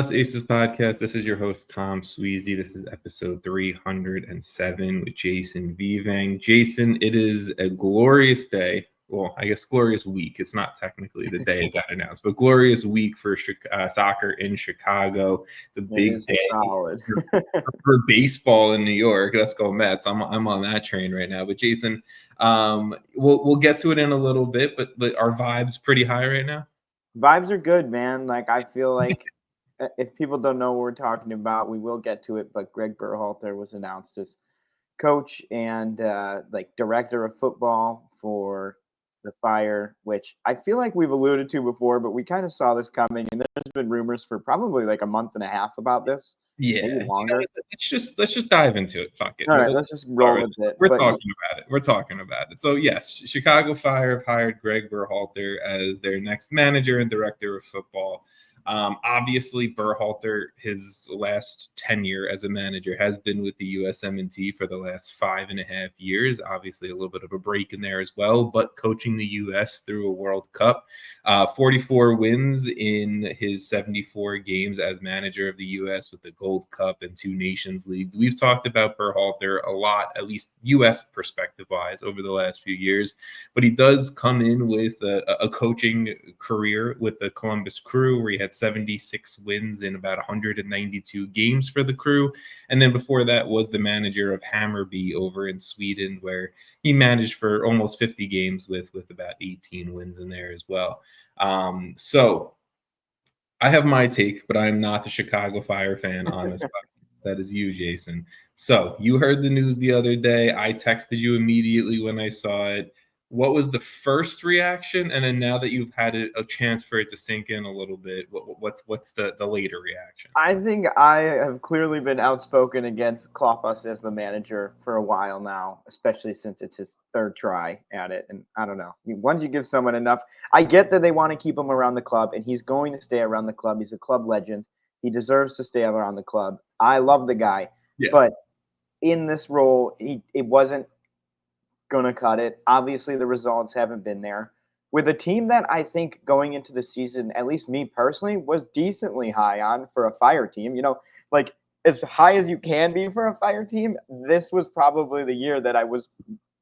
MLS Aces Podcast. This is your host, Tom Sweezy. This is episode 307 with Jason Vevang. Jason, it is a glorious day. Well, I guess glorious week. It's not technically the day it got announced, but glorious week for soccer in Chicago. It's a big day solid. for baseball in New York. Let's go Mets. I'm on that train right now. But Jason, we'll get to it in a little bit. But our vibes pretty high right now. Vibes are good, man. Like, I feel like if people don't know what we're talking about, we will get to it. But Gregg Berhalter was announced as coach and director of football for the Fire, which I feel like we've alluded to before, but we kind of saw this coming, and there's been rumors for probably like a month and a half about this. Yeah, maybe longer. Let's just dive into it. Fuck it. All right, let's just roll with it. We're talking about it. So yes, Chicago Fire have hired Gregg Berhalter as their next manager and director of football. Obviously, Berhalter, his last tenure as a manager has been with the USMNT for the last 5.5 years. Obviously, a little bit of a break in there as well, but coaching the US through a World Cup, 44 wins in his 74 games as manager of the US with the Gold Cup and 2 Nations Leagues. We've talked about Berhalter a lot, at least US perspective-wise, over the last few years, but he does come in with a coaching career with the Columbus Crew, where he had 76 wins in about 192 games for the Crew. And then before that was the manager of Hammarby over in Sweden, where he managed for almost 50 games with about 18 wins in there as well. So I have my take, but I'm not the Chicago Fire fan on this podcast. That is you, Jason. So you heard the news the other day. I texted you immediately when I saw it. What was the first reaction? And then now that you've had a chance for it to sink in a little bit, what's the later reaction? I think I have clearly been outspoken against Kloppus as the manager for a while now, especially since it's his third try at it. And I don't know. Once you give someone enough, I get that they want to keep him around the club, and he's going to stay around the club. He's a club legend. He deserves to stay around the club. I love the guy. Yeah. But in this role, it wasn't going to cut it. Obviously, the results haven't been there. With a team that I think going into the season, at least me personally, was decently high on for a Fire team. Like as high as you can be for a Fire team, this was probably the year that I was.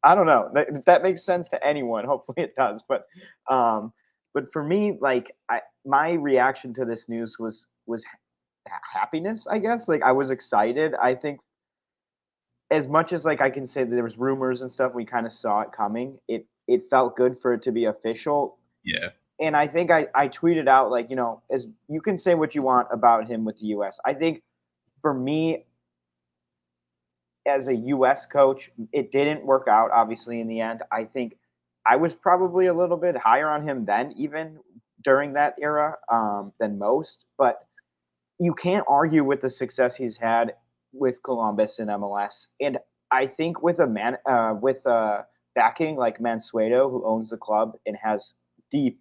I don't know if that makes sense to anyone. Hopefully it does. But for me, like my reaction to this news was happiness. I guess like I was excited. I think as much as like I can say that there was rumors and stuff, we kind of saw it coming. It felt good for it to be official. Yeah. And I think I tweeted out like, as you can say what you want about him with the US. I think for me as a US coach, it didn't work out obviously in the end. I think I was probably a little bit higher on him then, even during that era, than most, but you can't argue with the success he's had with Columbus and MLS. And I think with backing like Mansueto, who owns the club and has deep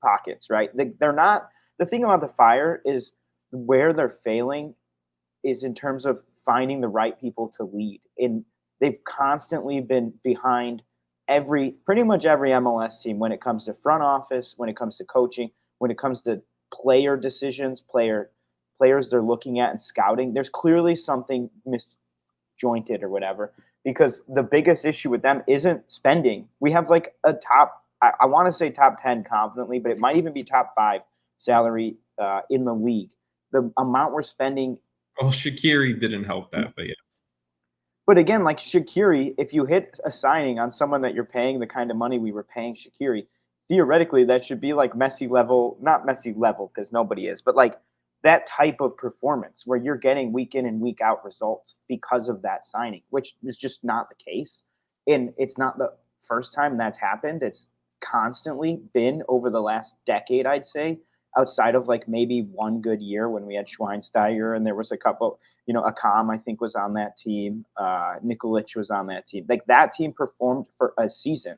pockets, right? They're not the thing about the Fire is where they're failing is in terms of finding the right people to lead. And they've constantly been behind pretty much every MLS team when it comes to front office, when it comes to coaching, when it comes to player decisions, players they're looking at and scouting. There's clearly something misjointed or whatever, because the biggest issue with them isn't spending. We have like a top, I want to say top 10 confidently, but it might even be top 5 salary in the league. The amount we're spending. Well, Shaqiri didn't help that, but yeah. But again, like Shaqiri, if you hit a signing on someone that you're paying the kind of money we were paying Shaqiri, theoretically that should be like Messi level, not Messi level because nobody is, but like that type of performance where you're getting week in and week out results because of that signing, which is just not the case. And it's not the first time that's happened. It's constantly been over the last decade, I'd say, outside of like maybe one good year when we had Schweinsteiger and there was a couple, Akam, I think, was on that team. Nikolic was on that team. Like that team performed for a season.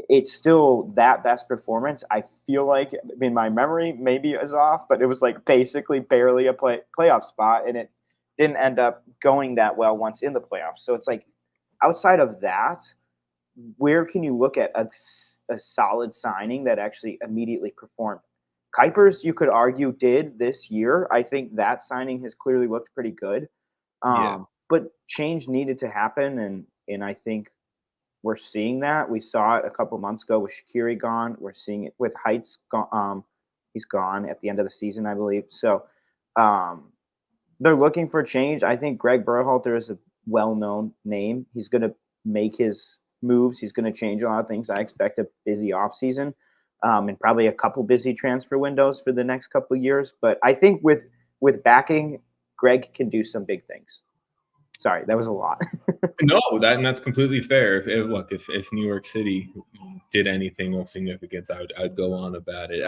It's still that best performance. I feel like in my memory maybe is off, but it was like basically barely a playoff spot, and it didn't end up going that well once in the playoffs. So it's like outside of that, where can you look at a solid signing that actually immediately performed? Kuipers, you could argue, did this year. I think that signing has clearly looked pretty good. Yeah. But change needed to happen, and I think we're seeing that. We saw it a couple months ago with Shaqiri gone. We're seeing it with Heights gone. He's gone at the end of the season, I believe. So they're looking for change. I think Gregg Berhalter is a well-known name. He's going to make his moves. He's going to change a lot of things. I expect a busy offseason and probably a couple busy transfer windows for the next couple of years. But I think with backing, Greg can do some big things. Sorry, that was a lot. No, that's completely fair. If New York City did anything of significance, I'd go on about it.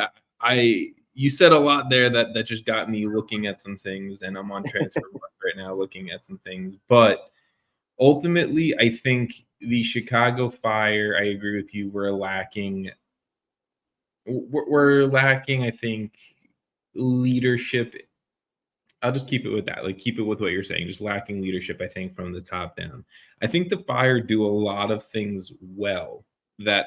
You said a lot there that just got me looking at some things, and I'm on transfer right now looking at some things. But ultimately, I think the Chicago Fire, I agree with you, we're lacking, I think, leadership. I'll just keep it with that. Like, keep it with what you're saying. Just lacking leadership, I think, from the top down. I think the Fire do a lot of things well that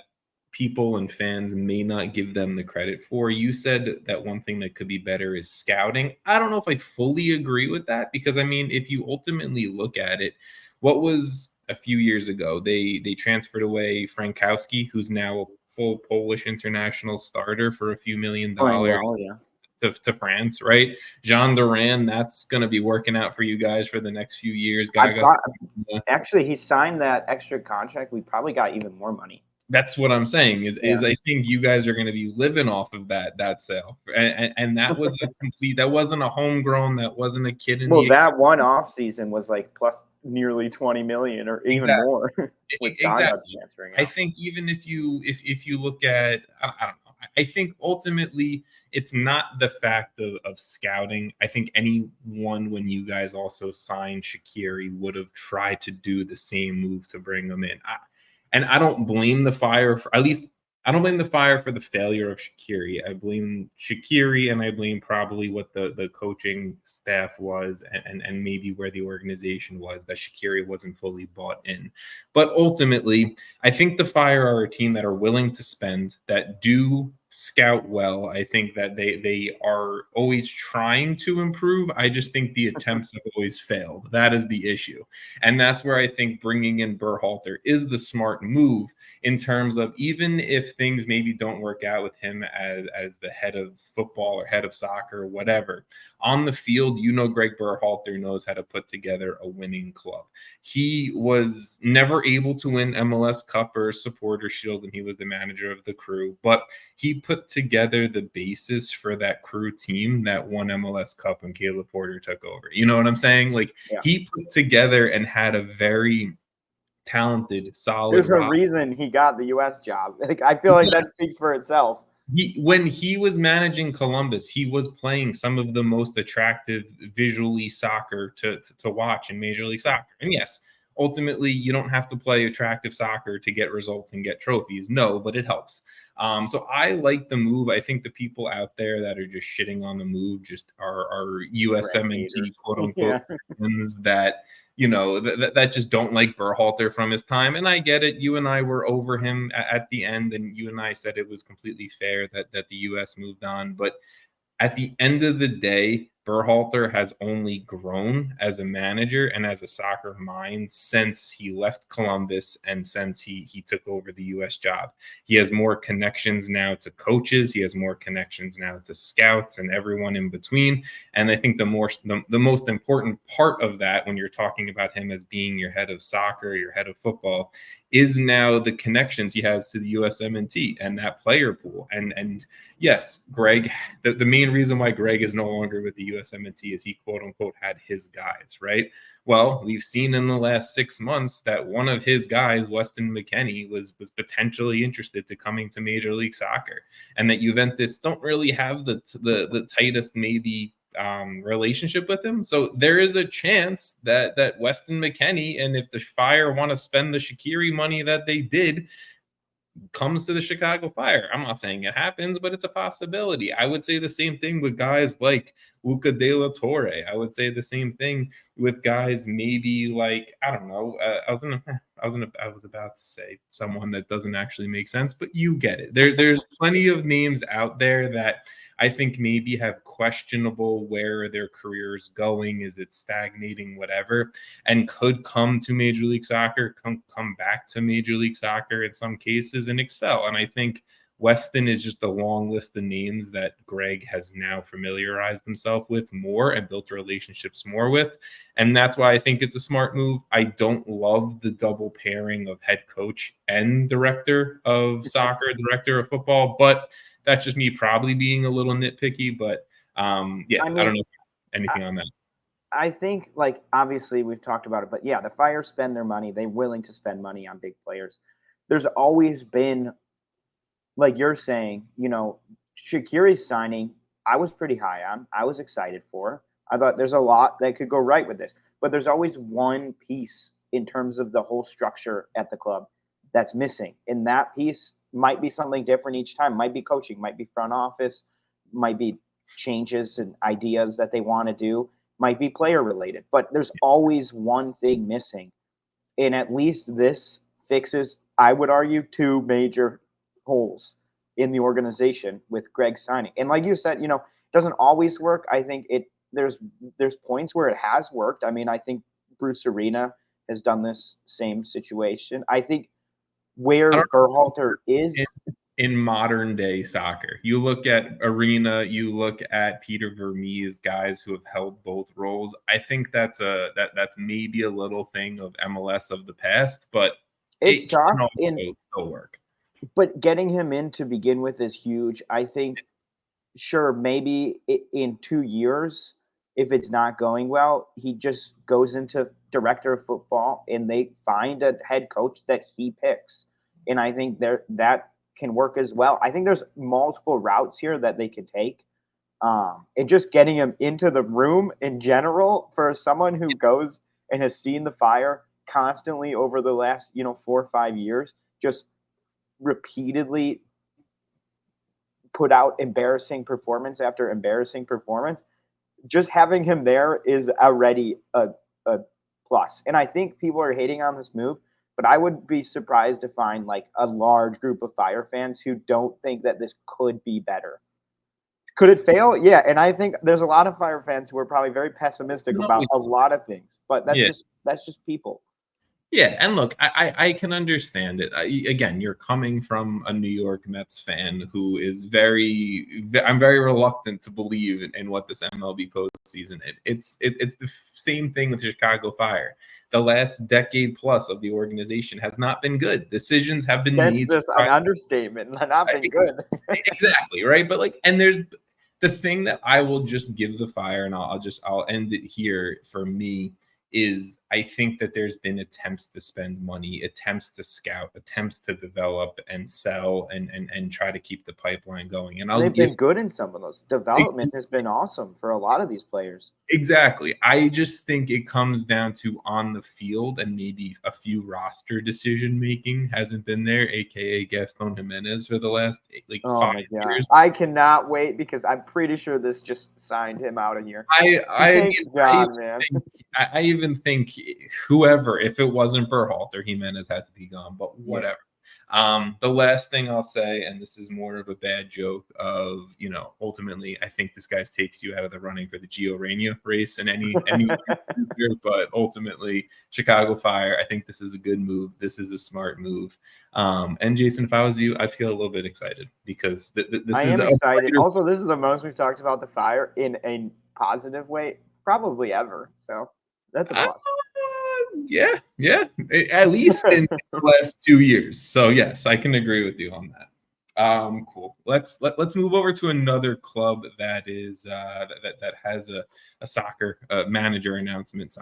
people and fans may not give them the credit for. You said that one thing that could be better is scouting. I don't know if I fully agree with that, because I mean, if you ultimately look at it, what was a few years ago, they transferred away Frankowski, who's now a full Polish international starter for a few $1 million. Well, yeah. To France, right? Jean Duran, that's going to be working out for you guys for the next few years. Actually, he signed that extra contract. We probably got even more money. That's what I'm saying is I think you guys are going to be living off of that sale. And that was that wasn't a homegrown, that wasn't a kid in the that one off season was like plus nearly 20 million or even more with exactly. transferring out. I think even if you look at, I don't know, I think ultimately it's not the fact of scouting. I think anyone, when you guys also signed Shaqiri, would have tried to do the same move to bring him in. And I don't blame the Fire for, at least I don't blame the Fire for the failure of Shaqiri. I blame Shaqiri, and I blame probably what the coaching staff was, and maybe where the organization was, that Shaqiri wasn't fully bought in. But ultimately, I think the Fire are a team that are willing to spend, that do scout well. I think that they are always trying to improve. I just think the attempts have always failed. That is the issue. And that's where I think bringing in Berhalter is the smart move, in terms of, even if things maybe don't work out with him as the head of football or head of soccer or whatever, on the field, Gregg Berhalter knows how to put together a winning club. He was never able to win MLS Cup or Supporter Shield, and he was the manager of the Crew, but he put together the basis for that Crew team that won MLS Cup when Caleb Porter took over. You know what I'm saying? Like, he put together and had a very talented, solid. There's a reason he got the U.S. job. Like, I feel like that speaks for itself. When he was managing Columbus, he was playing some of the most attractive visually soccer to watch in Major League Soccer. And yes, ultimately, you don't have to play attractive soccer to get results and get trophies. No, but it helps. So I like the move. I think the people out there that are just shitting on the move just are USMNT, quote unquote, that that just don't like Berhalter from his time. And I get it. You and I were over him at the end, and you and I said it was completely fair that the U.S. moved on. But at the end of the day, Berhalter has only grown as a manager and as a soccer mind since he left Columbus and since he took over the U.S. job. He has more connections now to coaches. He has more connections now to scouts and everyone in between. And I think the most important part of that, when you're talking about him as being your head of soccer, your head of football, is now the connections he has to the USMNT and that player pool. And yes, Greg, the main reason why Greg is no longer with the USMNT is he, quote unquote, had his guys, right? Well, we've seen in the last 6 months that one of his guys, Weston McKennie, was potentially interested to coming to Major League Soccer, and that Juventus don't really have the tightest maybe relationship with him. So there is a chance that Weston McKennie, and if the Fire want to spend the Shaqiri money that they did, comes to the Chicago Fire. I'm not saying it happens, but it's a possibility. I would say the same thing with guys like Luca De La Torre. I would say the same thing with guys maybe like, I don't know. I was about to say someone that doesn't actually make sense, but you get it. There's plenty of names out there that I think maybe have questionable where their career is going. Is it stagnating, whatever, and could come to Major League Soccer, come back to Major League Soccer in some cases and excel. And I think Weston is just a long list of names that Gregg has now familiarized himself with more and built relationships more with. And that's why I think it's a smart move. I don't love the double pairing of head coach and director of soccer, director of football, but that's just me probably being a little nitpicky. But yeah, I don't know anything on that. I think, like, obviously we've talked about it, but yeah, the Fire spend their money. They're willing to spend money on big players. There's always been, like you're saying, Shaqiri's signing, I was pretty high on. I was excited for. I thought there's a lot that could go right with this. But there's always one piece in terms of the whole structure at the club that's missing. And that piece might be something different each time. Might be coaching, might be front office, might be changes and ideas that they want to do, might be player related. But there's always one thing missing. And at least this fixes, I would argue, two major holes in the organization with Gregg signing. And like you said, it doesn't always work. I think there's points where it has worked. I mean, I think Bruce Arena has done this same situation. I think where Berhalter is in modern day soccer, you look at Arena, you look at Peter Vermees, guys who have held both roles. I think that's maybe a little thing of MLS of the past, but it's tough. Can also still work. But getting him in to begin with is huge. I think, sure, maybe in 2 years, if it's not going well, he just goes into director of football and they find a head coach that he picks. And I think that can work as well. I think there's multiple routes here that they could take. And just getting him into the room in general for someone who goes and has seen the Fire constantly over the last, 4 or 5 years, just repeatedly put out embarrassing performance after embarrassing performance. Just having him there is already a plus. And I think people are hating on this move, but I would be surprised to find like a large group of Fire fans who don't think that this could be better. Could it fail? Yeah. And I think there's a lot of Fire fans who are probably very pessimistic about a lot of things, but that's just people. Yeah, and look, I can understand it. Again, you're coming from a New York Mets fan who is I'm very reluctant to believe in what this MLB postseason. It's the same thing with Chicago Fire. The last decade plus of the organization has not been good. Decisions have been made. That's just an understatement. Not been good. Exactly, right? But and there's the thing that I will just give the Fire, and I'll end it here for me. Is I think that there's been attempts to spend money, attempts to scout, attempts to develop and sell and try to keep the pipeline going. And they've been good in some of those. Development has been awesome for a lot of these players. Exactly. I just think it comes down to on the field and maybe a few roster decision making hasn't been there, aka Gaston Jimenez for the last 5 years. I cannot wait because I'm pretty sure this just signed him out a year. I even think whoever, if it wasn't Berhalter, Jimenez had to be gone, but whatever. The last thing I'll say, and this is more of a bad joke of, ultimately, I think this guy takes you out of the running for the Gio Reyna race in any year, but ultimately, Chicago Fire, I think this is a good move. This is a smart move. And Jason, if I was you, I feel a little bit excited because this is excited. Also, this is the most we've talked about the Fire in a positive way, probably ever. So that's a plus. Yeah, at least in the last 2 years. So yes, I can agree with you on that. Cool. Let's move over to another club that is that has a soccer manager announcement.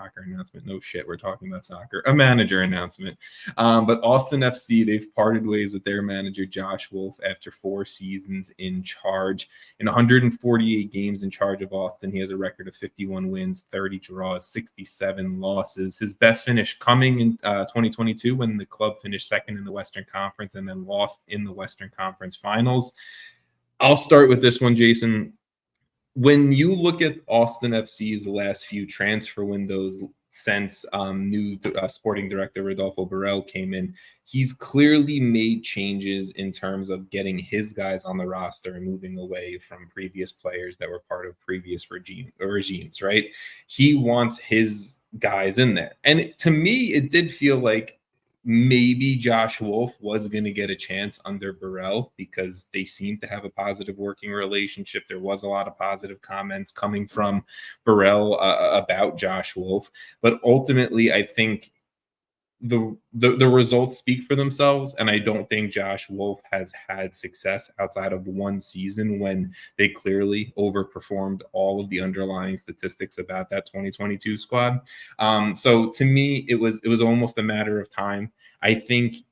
No shit, we're talking about soccer. A manager announcement. But Austin FC, they've parted ways with their manager Josh Wolff after 4 seasons in charge. In 148 games in charge of Austin, he has a record of 51 wins, 30 draws, 67 losses. His best finish coming in 2022 when the club finished second in the Western Conference and then lost in the Western Conference Finals. I'll start with this one, Jason. When you look at Austin FC's last few transfer windows, since new sporting director Rodolfo Borrell came in. He's clearly made changes in terms of getting his guys on the roster and moving away from previous players that were part of previous regimes, right? He wants his guys in there. And to me, it did feel like maybe Josh Wolff was going to get a chance under Borrell because they seemed to have a positive working relationship. There was a lot of positive comments coming from Borrell about Josh Wolff. But ultimately, I think the results speak for themselves, and I don't think Josh Wolff has had success outside of one season when they clearly overperformed all of the underlying statistics about that 2022 squad. So to me, it was almost a matter of time. I think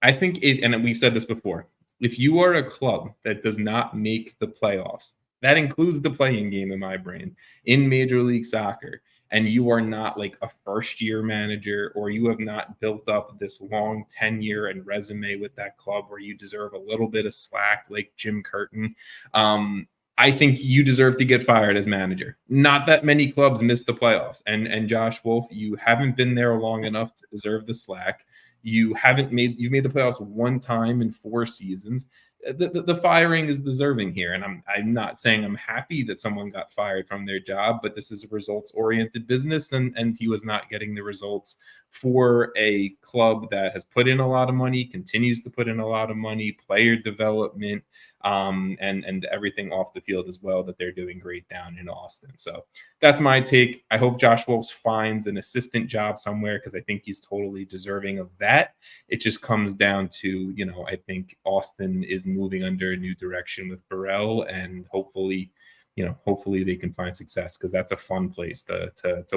it, and we've said this before. If you are a club that does not make the playoffs, that includes the playing game in my brain in Major League Soccer, and you are not like a first-year manager, or you have not built up this long tenure and resume with that club where you deserve a little bit of slack like Jim Curtin, I think you deserve to get fired as manager. Not that many clubs miss the playoffs. And Josh Wolff, you haven't been there long enough to deserve the slack. You've made the playoffs one time in 4 seasons. The firing is deserving here, and I'm not saying I'm happy that someone got fired from their job, but this is a results-oriented business, and he was not getting the results for a club that has put in a lot of money, continues to put in a lot of money, player development, and everything off the field as well that they're doing great down in Austin. So that's my take. I hope Josh Wolff finds an assistant job somewhere because I think he's totally deserving of that. It just comes down to, I think Austin is moving under a new direction with Borrell, and hopefully they can find success because that's a fun place to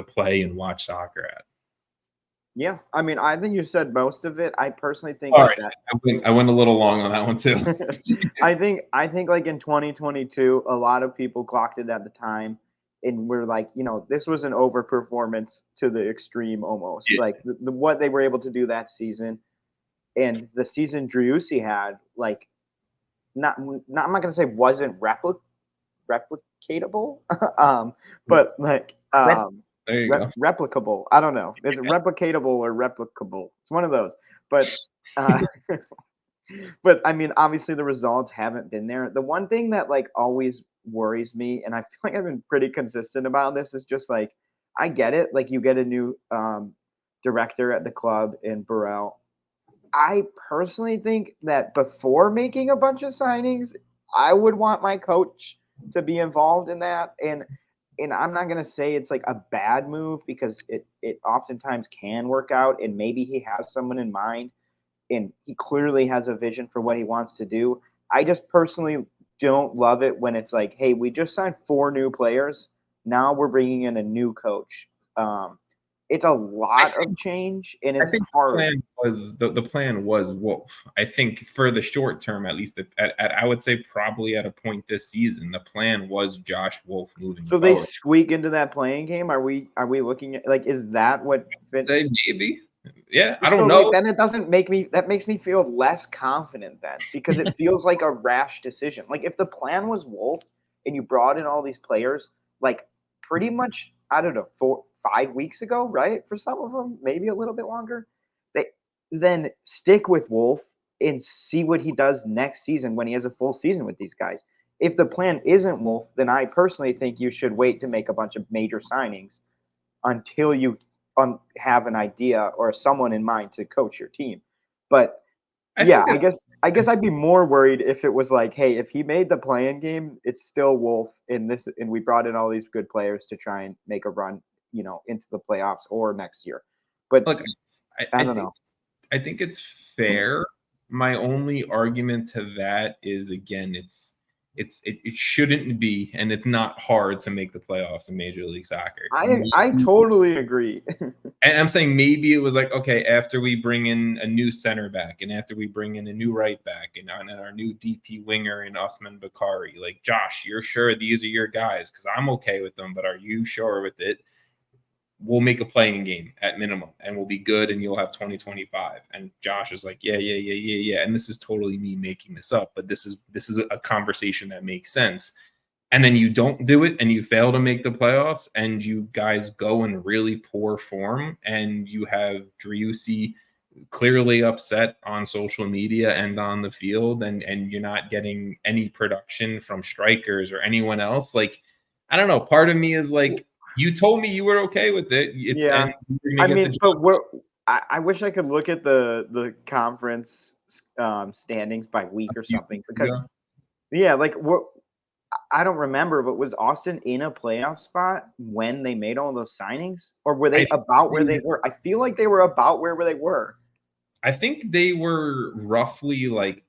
play and watch soccer at. Yeah, I mean, I think you said most of it. I personally think All right, I went a little long on that one too. I think like in 2022, a lot of people clocked it at the time, and we're like, this was an overperformance to the extreme almost. Yeah. Like the what they were able to do that season, and the season Driussi had, like, I'm not gonna say wasn't replicatable, but like there you go. replicable. I don't know. It's replicatable or replicable. It's one of those. But but I mean, obviously the results haven't been there. The one thing that like always worries me, and I feel like I've been pretty consistent about this, is just like, I get it. Like, you get a new director at the club in Burrell. I personally think that before making a bunch of signings, I would want my coach to be involved in that. And I'm not gonna say it's like a bad move, because it oftentimes can work out, and maybe he has someone in mind and he clearly has a vision for what he wants to do. I just personally don't love it when it's like, hey, we just signed 4 new players. Now we're bringing in a new coach. It's a lot of change, and it's hard. The plan was Wolff. I think for the short term, at least, I would say probably at a point this season, the plan was Josh Wolff moving. So forward. They squeak into that playing game. Are we looking at, like, is that what? Say maybe. Yeah, I don't know. Like, then it doesn't make me. That makes me feel less confident then, because it feels like a rash decision. Like, if the plan was Wolff and you brought in all these players, like, pretty much, I don't know, 5 weeks ago, right? For some of them, maybe a little bit longer. They then stick with Wolff and see what he does next season when he has a full season with these guys. If the plan isn't Wolff, then I personally think you should wait to make a bunch of major signings until you have an idea or someone in mind to coach your team. But I guess I'd be more worried if it was like, hey, if he made the play-in game, it's still Wolff and we brought in all these good players to try and make a run, into the playoffs or next year. But look, I don't know. I think it's fair. My only argument to that is, again, it shouldn't be, and it's not hard to make the playoffs in Major League Soccer. I totally agree. And I'm saying maybe it was like, okay, after we bring in a new center back, and after we bring in a new right back, and our new DP winger in Usman Bakari, like, Josh, you're sure these are your guys? Because I'm okay with them, but are you sure with it? We'll make a playing game at minimum, and we'll be good, and you'll have 2025. And Josh is like, yeah. And this is totally me making this up, but this is a conversation that makes sense. and then you don't do it and you fail to make the playoffs and you guys go in really poor form and you have Driussi clearly upset on social media and on the field and you're not getting any production from strikers or anyone else. Like, I don't know. Part of me is like, you told me you were okay with it. Yeah. And you're gonna get the but job. I wish I could look at the conference standings by week or something because like I don't remember, but was Austin in a playoff spot when they made all those signings, or were they about where they were? I feel like they were about where they were. I think they were roughly like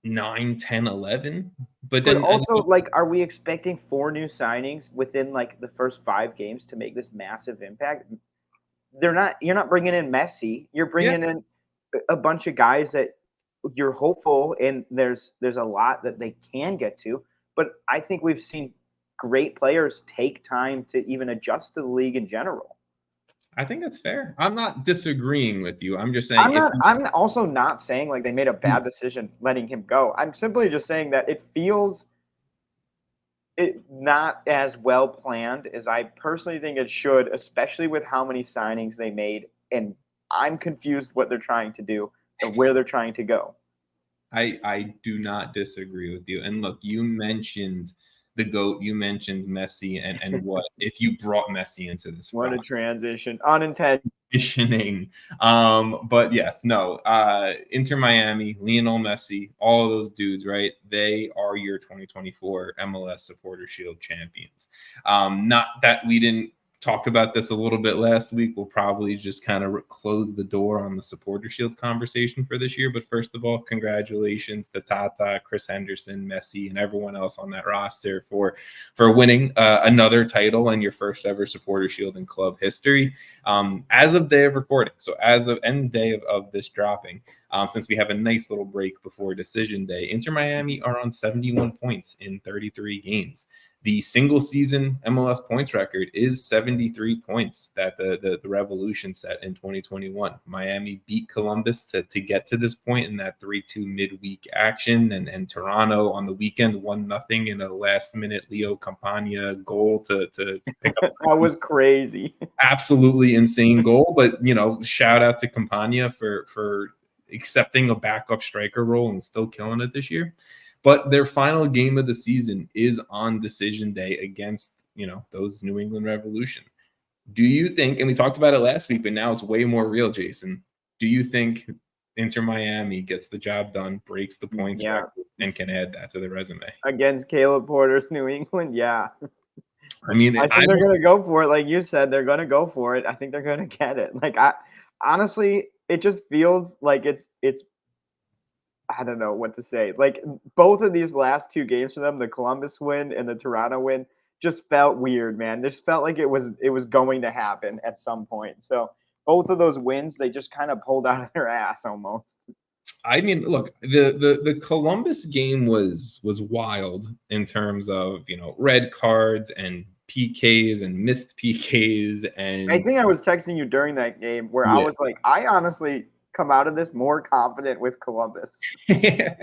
9, 10, 11. But then also, like, are we expecting 4 new signings within like the first 5 games to make this massive impact? They're not. You're not bringing in Messi. You're bringing in a bunch of guys that you're hopeful, and there's a lot that they can get to. But I think we've seen great players take time to even adjust to the league in general. I think that's fair. I'm not disagreeing with you. I'm just saying I'm also not saying like they made a bad decision letting him go. I'm simply just saying that it feels not as well planned as I personally think it should, especially with how many signings they made. And I'm confused what they're trying to do and where they're trying to go. I do not disagree with you. And look, you mentioned the GOAT, you mentioned Messi, and what if you brought Messi into this What roster. A transition. Unintended. But yes, no, Inter Miami, Lionel Messi, all of those dudes, right? They are your 2024 MLS Supporter Shield champions. Not that we didn't talk about this a little bit last week. We'll probably just kind of close the door on the Supporter Shield conversation for this year. But first of all, congratulations to Tata, Chris Henderson, Messi, and everyone else on that roster for winning another title and your first ever Supporter Shield in club history. As of day of recording, so as of end day of this dropping, since we have a nice little break before decision day, Inter Miami are on 71 points in 33 games. The single season MLS points record is 73 points that the Revolution set in 2021. Miami beat Columbus to get to this point in that 3-2 midweek action, and Toronto on the weekend 1-0 in a last minute Leo Campagna goal to pick up. That was crazy. Absolutely insane goal, but shout out to Campagna for accepting a backup striker role and still killing it this year. But their final game of the season is on decision day against, those New England Revolution. Do you think, and we talked about it last week, but now it's way more real, Jason, do you think Inter Miami gets the job done, breaks the points record, and can add that to the resume? Against Caleb Porter's New England? Yeah. I mean, I think they're going to go for it. Like you said, they're going to go for it. I think they're going to get it. Like, honestly, it just feels like it's I don't know what to say. Like, both of these last 2 games for them, the Columbus win and the Toronto win, just felt weird, man. Just felt like it was going to happen at some point. So both of those wins, they just kind of pulled out of their ass almost. I mean, look, the Columbus game was wild in terms of, red cards and PKs and missed PKs. And I think I was texting you during that game where I was like, I honestly come out of this more confident with Columbus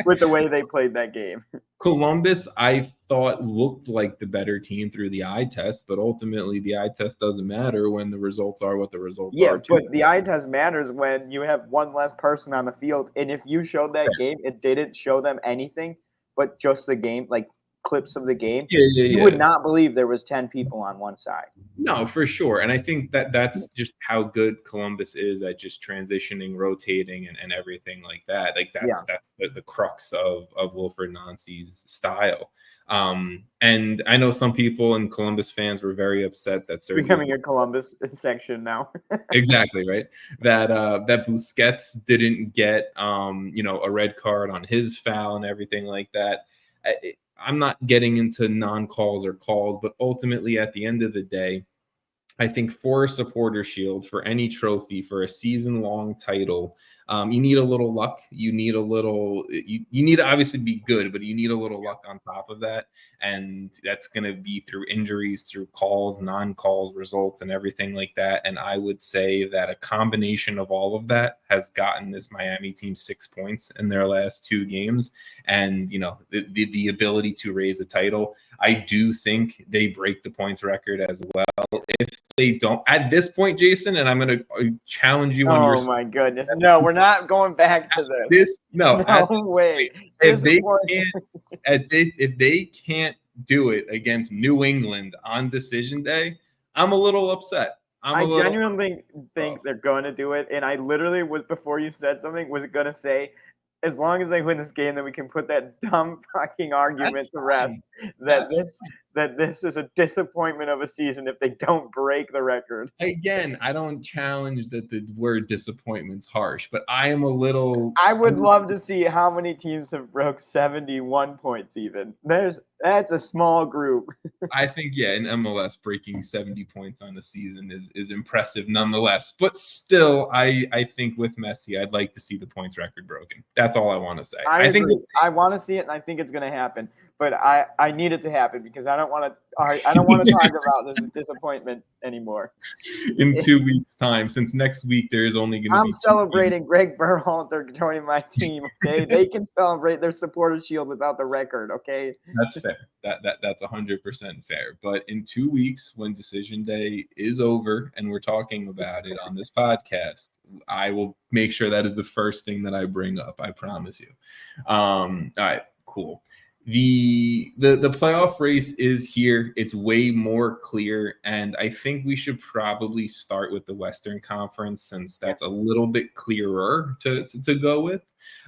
with the way they played that game. Columbus, I thought, looked like the better team through the eye test, but ultimately the eye test doesn't matter when the results are what the results are. Yeah, but the eye test matters when you have one less person on the field. And if you showed that game, it didn't show them anything but just the game, like clips of the game. You would not believe there was 10 people on one side. No, for sure. And I think that's just how good Columbus is at just transitioning, rotating, and everything like that. Like that's the crux of Wilfried Nancy's style. And I know some people and Columbus fans were very upset that becoming a Columbus section now. Exactly, right. That Busquets didn't get a red card on his foul and everything like that. I'm not getting into non-calls or calls, but ultimately at the end of the day, I think for a supporter shield, for any trophy, for a season-long title, You need a little luck. You need a little. You need to obviously be good, but you need a little luck on top of that, and that's going to be through injuries, through calls, non-calls, results, and everything like that. And I would say that a combination of all of that has gotten this Miami team 6 points in their last 2 games, and the ability to raise a title. I do think they break the points record as well. If they don't at this point, Jason, and I'm going to challenge you on your. Oh my goodness! No, we're not going back to this. No way. If they can't do it against New England on decision day, I'm a little upset. I genuinely think they're going to do it, and I literally was, before you said something, was going to say, as long as they win this game, then we can put that dumb fucking argument to rest that this is a disappointment of a season if they don't break the record. Again, I don't challenge that the word disappointment's harsh, but I am a little. I would love to see how many teams have broke 71 points even. That's a small group. I think, in MLS, breaking 70 points on the season is impressive nonetheless. But still, I think with Messi, I'd like to see the points record broken. That's all I want to say. I think I want to see it, and I think it's going to happen. But I need it to happen because I don't want to talk about this disappointment anymore. In 2 weeks' time, since next week there is only going to be. I'm celebrating Gregg Berhalter joining my team. Okay, they can celebrate their supporter shield without the record. Okay, that's fair. That's 100% fair. But in 2 weeks, when decision day is over and we're talking about it on this podcast, I will make sure that is the first thing that I bring up. I promise you. All right, cool. The playoff race is here. It's way more clear, and I think we should probably start with the Western Conference since that's a little bit clearer to go with.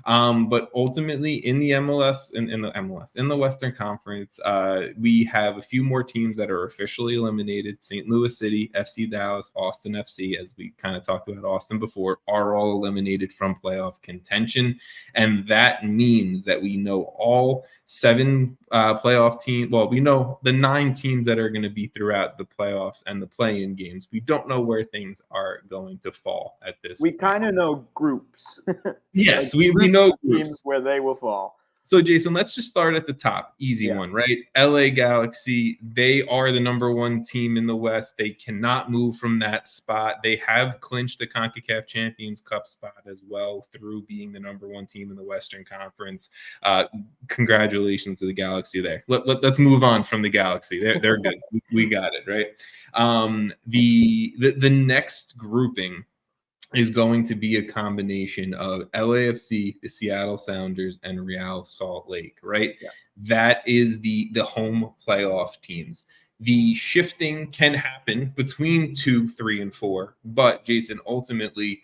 But ultimately, in the MLS, in the Western Conference, we have a few more teams that are officially eliminated. St. Louis City, FC Dallas, Austin FC, as we kind of talked about Austin before, are all eliminated from playoff contention, and that means that we know all 7 playoff teams. Well, we know the 9 teams that are going to be throughout the playoffs and the play-in games. We don't know where things are going to fall at this. We kind of know groups. Yes, we know teams where they will fall. So, Jason, let's just start at the top. Easy one, right? LA Galaxy, they are the number 1 team in the West. They cannot move from that spot. They have clinched the CONCACAF Champions Cup spot as well through being the number 1 team in the Western Conference. Congratulations to the Galaxy there. Let's move on from the Galaxy. They're good. We got it, right? The next grouping is going to be a combination of LAFC, the Seattle Sounders, and Real Salt Lake, right? Yeah. That is the home playoff teams. The shifting can happen between 2, 3, and 4, but Jason, ultimately,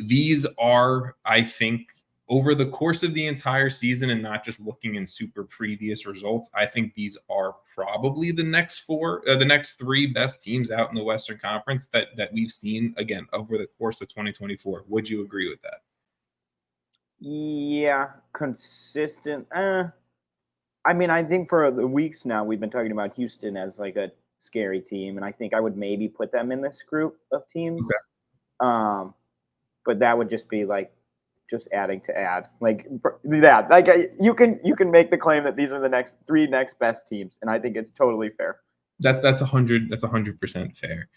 these are, I think, over the course of the entire season and not just looking in super previous results, I think these are probably the next 3 best teams out in the Western Conference that we've seen, again, over the course of 2024. Would you agree with that? Yeah, consistent. I mean, I think for the weeks now, we've been talking about Houston as like a scary team, and I think I would maybe put them in this group of teams. Okay. But that would just be like, just adding to add, like that. Like you can make the claim that these are the 3 next best teams, and I think it's totally fair. That's 100% fair.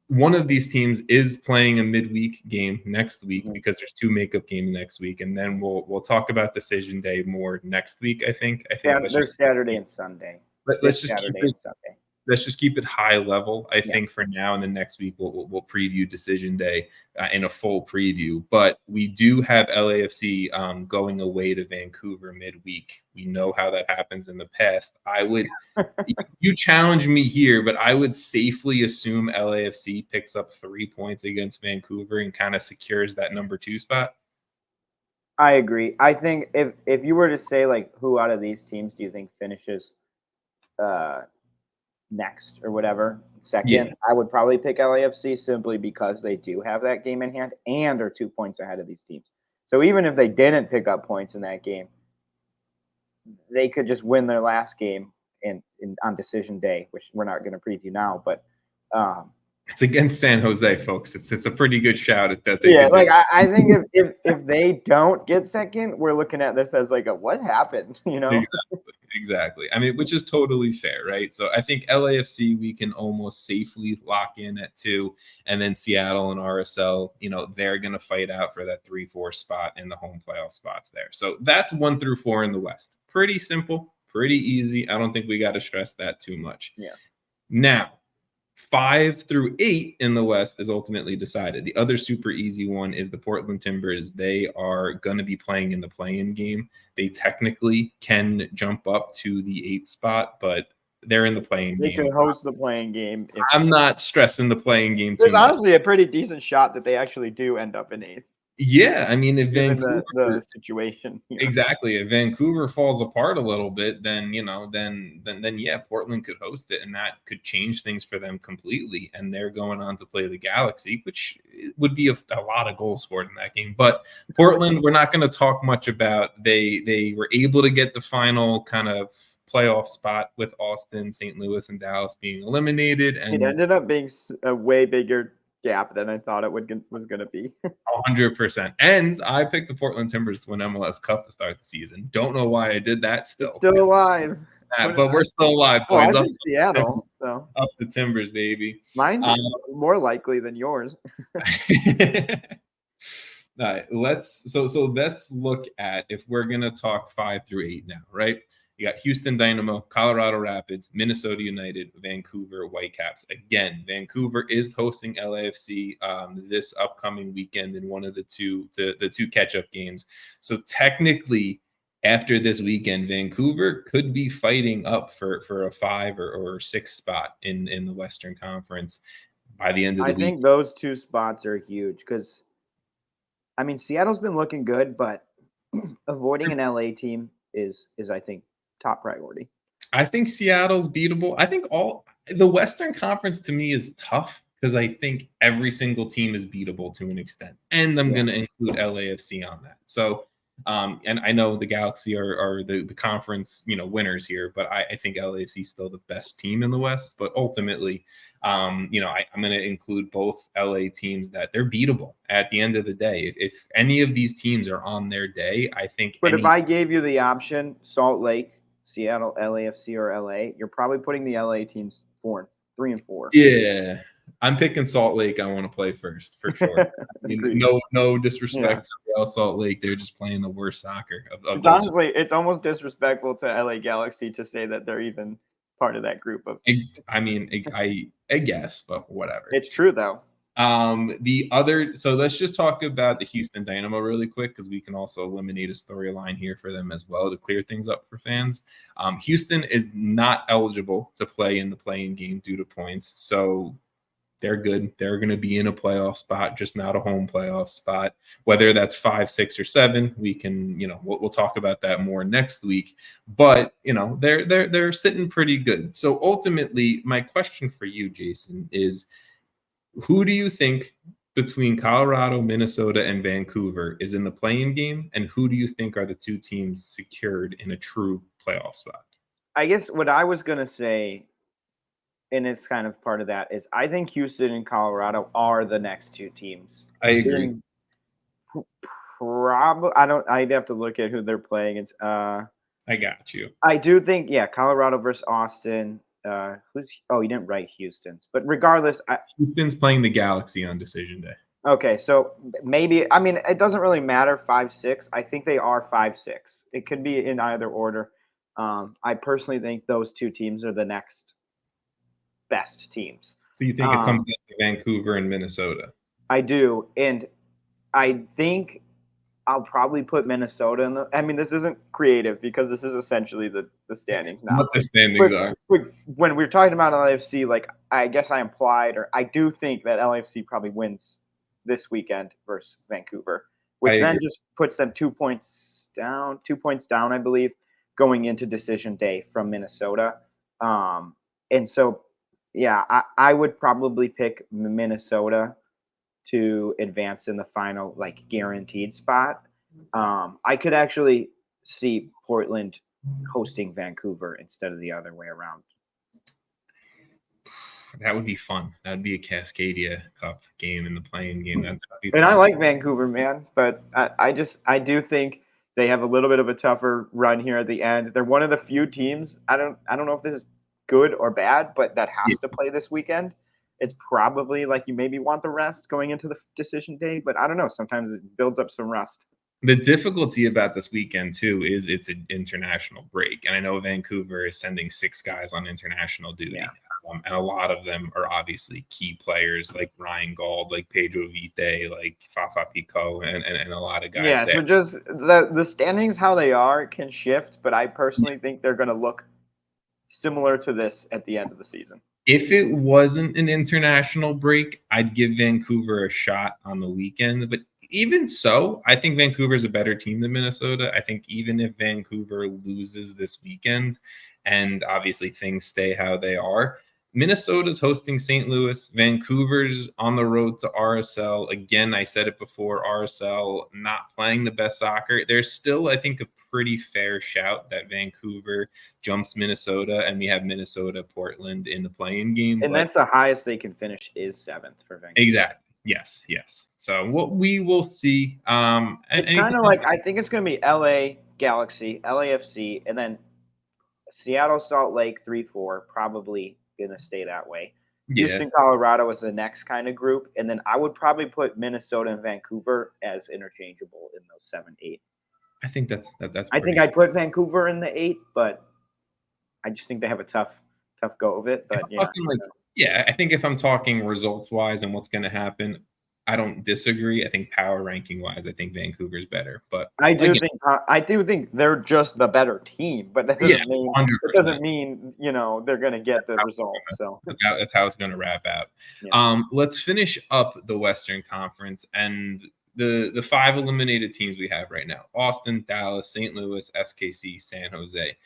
One of these teams is playing a midweek game next week because there's 2 makeup games next week, and then we'll talk about decision day more next week. I think there's Saturday and Sunday. Let's just keep it high level. I think for now, and then next week we'll preview decision day in a full preview. But we do have LAFC going away to Vancouver midweek. We know how that happens in the past. I would, you challenge me here, but I would safely assume LAFC picks up 3 points against Vancouver and kind of secures that number 2 spot. I agree. I think if you were to say like who out of these teams do you think finishes next or whatever, second, I would probably pick LAFC simply because they do have that game in hand and are 2 points ahead of these teams. So even if they didn't pick up points in that game, they could just win their last game on decision day, which we're not going to preview now. But It's against San Jose, folks. It's a pretty good shout at that they could like do. I think if they don't get second, we're looking at this as like a what happened, Exactly. I mean, which is totally fair, right? So I think LAFC we can almost safely lock in at 2, and then Seattle and RSL, they're going to fight out for that 3-4 spot in the home playoff spots there. So that's 1 through 4 in the West. Pretty simple, pretty easy. I don't think we got to stress that too much. Yeah. Now, 5 through 8 in the West is ultimately decided. The other super easy one is the Portland Timbers. They are going to be playing in the play-in game. They technically can jump up to the 8th spot, but they're in the play-in They game. can host the playing game. I'm not stressing the playing game too There's much. honestly a pretty decent shot that they actually do end up in 8th. Yeah, I mean, if Given Vancouver the situation here. exactly, if Vancouver falls apart a little bit, then then yeah, Portland could host it, and that could change things for them completely. And they're going on to play the Galaxy, which would be a lot of goals scored in that game. But Portland, we're not going to talk much about. They were able to get the final kind of playoff spot with Austin, St. Louis, and Dallas being eliminated, and it ended up being a way bigger gap than I thought it was going to be. 100%. And I picked the Portland Timbers to win MLS Cup to start the season. Don't know why I did that still. It's still alive. But we're still alive, boys. I think Seattle. So up the Timbers, baby. Mine's more likely than yours. All right, let's look at if we're gonna talk 5 through 8 now, right? You got Houston Dynamo, Colorado Rapids, Minnesota United, Vancouver Whitecaps. Again, Vancouver is hosting LAFC this upcoming weekend in one of the two catch-up games. So technically, after this weekend, Vancouver could be fighting up for a 5 or 6 spot in the Western Conference by the end of the week. I think those 2 spots are huge because, I mean, Seattle's been looking good, but avoiding an LA team is I think top priority. I think Seattle's beatable. I think all the Western Conference to me is tough because I think every single team is beatable to an extent, and I'm going to include LAFC on that. So, and I know the Galaxy are the conference winners here, but I think LAFC is still the best team in the West. But ultimately, I'm going to include both LA teams that they're beatable at the end of the day. If any of these teams are on their day, I think. But if I gave you the option, Salt Lake, Seattle, LAFC, or LA, you're probably putting the LA teams 3 and 4. Yeah, I'm picking Salt Lake. I want to play first for sure. I mean, no disrespect to Real Salt Lake. They're just playing the worst soccer. It's honestly, it's almost disrespectful to LA Galaxy to say that they're even part of that group of. I mean, I guess, but whatever. It's true though. So let's just talk about the Houston Dynamo really quick because we can also eliminate a storyline here for them as well to clear things up for fans. Houston is not eligible to play in the play-in game due to points, so they're good. They're going to be in a playoff spot, just not a home playoff spot. Whether that's 5, 6, or 7, we can, we'll talk about that more next week. But they're sitting pretty good. So ultimately, my question for you, Jason, is who do you think between Colorado, Minnesota, and Vancouver is in the play-in game, and who do you think are the 2 teams secured in a true playoff spot? I guess what I was going to say, and it's kind of part of that, is I think Houston and Colorado are the next 2 teams. I agree. I'd have to look at who they're playing. It's I got you. I do think, Colorado versus Austin. You didn't write Houston's, but regardless, Houston's playing the Galaxy on decision day. Okay, so maybe it doesn't really matter 5-6. I think they are 5-6. It could be in either order. I personally think those 2 teams are the next best teams. So you think it comes down to Vancouver and Minnesota? I do, and I think I'll probably put Minnesota in the. This isn't creative because this is essentially the standings now. What the standings are. When we're talking about LAFC, I guess I implied, or I do think that LAFC probably wins this weekend versus Vancouver, which then just puts them 2 points down, I believe, going into decision day from Minnesota. And so, I would probably pick Minnesota to advance in the final, guaranteed spot. I could actually see Portland hosting Vancouver instead of the other way around. That would be fun. That would be a Cascadia Cup game in the playing game. That'd be And I fun. like Vancouver, man, but I do think they have a little bit of a tougher run here at the end. They're one of the few teams. I don't know if this is good or bad, but that has to play this weekend. It's probably like you maybe want the rest going into the decision day, but I don't know. Sometimes it builds up some rust. The difficulty about this weekend too is it's an international break, and I know Vancouver is sending 6 guys on international duty, and a lot of them are obviously key players like Ryan Gauld, like Pedro Vite, like Fafa Picault, and a lot of guys. Yeah, there. so just the standings how they are can shift, but I personally think they're going to look similar to this at the end of the season. If it wasn't an international break, I'd give Vancouver a shot on the weekend. But even so, I think Vancouver's a better team than Minnesota. I think even if Vancouver loses this weekend, and obviously things stay how they are, Minnesota's hosting St. Louis. Vancouver's on the road to RSL. Again, I said it before, RSL not playing the best soccer. There's still, I think, a pretty fair shout that Vancouver jumps Minnesota, and we have Minnesota, Portland in the playing game. And that's the highest they can finish is 7th for Vancouver. Exactly. Yes. So what we will see. It's kind of like I think it's going to be LA Galaxy, LAFC, and then Seattle Salt Lake 3-4, probably going to stay that way. Yeah. Houston, Colorado is the next kind of group, and then I would probably put Minnesota and Vancouver as interchangeable in those 7-8. I think that's. I think I'd put Vancouver in the 8, but I just think they have a tough go of it. But I think if I'm talking results wise and what's going to happen, I don't disagree. I think power ranking wise, I think Vancouver's better. But I do think they're just the better team. But that doesn't mean they're going to get the results. So that's how it's going to wrap out. Yeah. Let's finish up the Western Conference and the 5 eliminated teams we have right now: Austin, Dallas, St. Louis, SKC, San Jose.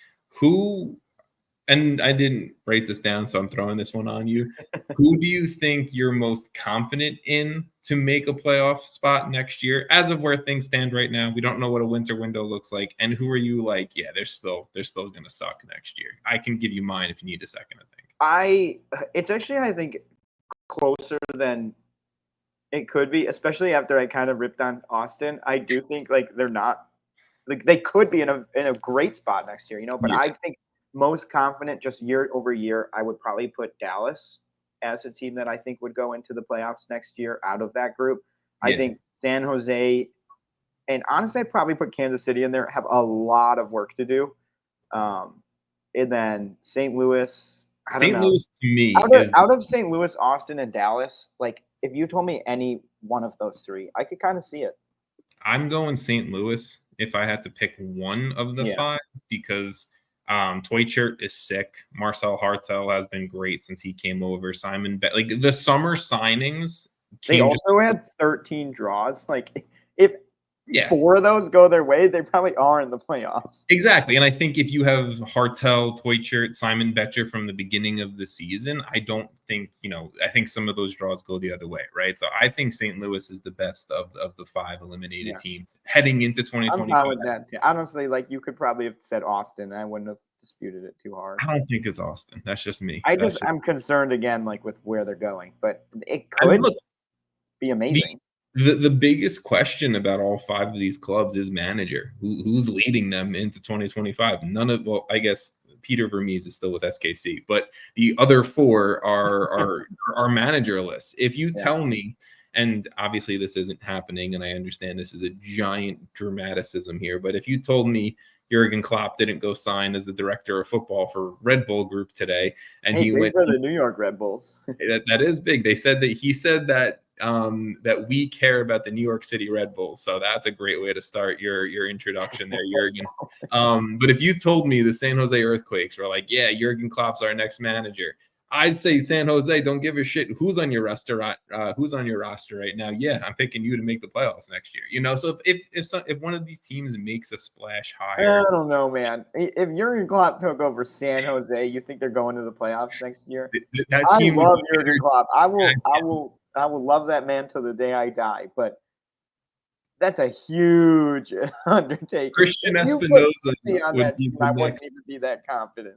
And I didn't write this down, so I'm throwing this one on you. Who do you think you're most confident in to make a playoff spot next year? As of where things stand right now, we don't know what a winter window looks like. And who are you like, yeah, they're still going to suck next year? I can give you mine if you need a second, I think. It's actually, I think, closer than it could be, especially after I kind of ripped on Austin. I do think they're not they could be in a great spot next year, but I think most confident just year over year, I would probably put Dallas as a team that I think would go into the playoffs next year out of that group. Yeah. I think San Jose, and honestly, I'd probably put Kansas City in there, have a lot of work to do. And then St. Louis. St. Louis to me out of St. Louis, Austin, and Dallas, if you told me any one of those 3, I could kind of see it. I'm going St. Louis if I had to pick one of the 5 because Toychert is sick. Marcel Hartel has been great since he came over. Simon the summer signings. They also had 13 draws. If 4 of those go their way, they probably are in the playoffs. Exactly. And I think if you have Hartel, Toychert, Simon Betcher from the beginning of the season, I don't think, I think some of those draws go the other way, right? So I think St. Louis is the best of the 5 eliminated teams heading into 2025. I'm fine with that too. Honestly, you could probably have said Austin. I wouldn't have disputed it too hard. I don't think it's Austin. That's just me. I'm concerned again, with where they're going, but it could be amazing. The biggest question about all 5 of these clubs is manager. Who's leading them into 2025? I guess Peter Vermees is still with SKC, but the other 4 are managerless. If you tell me, and obviously this isn't happening, and I understand this is a giant dramaticism here, but if you told me Jurgen Klopp didn't go sign as the director of football for Red Bull Group today, and he went for the New York Red Bulls. that is big. He said that we care about the New York City Red Bulls. So that's a great way to start your introduction there, Jurgen. But if you told me the San Jose Earthquakes were like, yeah, Jurgen Klopp's our next manager, I'd say San Jose, don't give a shit who's on your roster right now. Yeah, I'm picking you to make the playoffs next year. So if one of these teams makes a splash higher, I don't know, man. If Jurgen Klopp took over San Jose, you think they're going to the playoffs next year? I love Jurgen Klopp. I will love that man till the day I die, but that's a huge undertaking. Christian Espinosa would be I wouldn't even be that confident.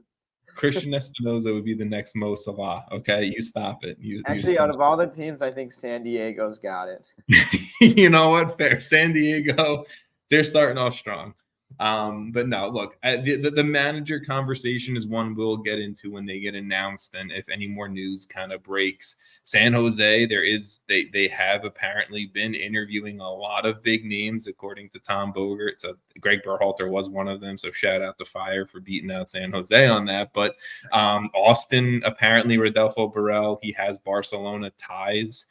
Christian Espinoza would be the next Mo Salah. Okay, you stop it. Actually, out of all the teams, I think San Diego's got it. You know what? Fair. San Diego, they're starting off strong. But no, look, the manager conversation is one we'll get into when they get announced, and if any more news kind of breaks. San Jose, they have apparently been interviewing a lot of big names, according to Tom Bogert. So Gregg Berhalter was one of them. So shout out to Fire for beating out San Jose on that. But Austin, apparently Rodolfo Borrell, he has Barcelona ties.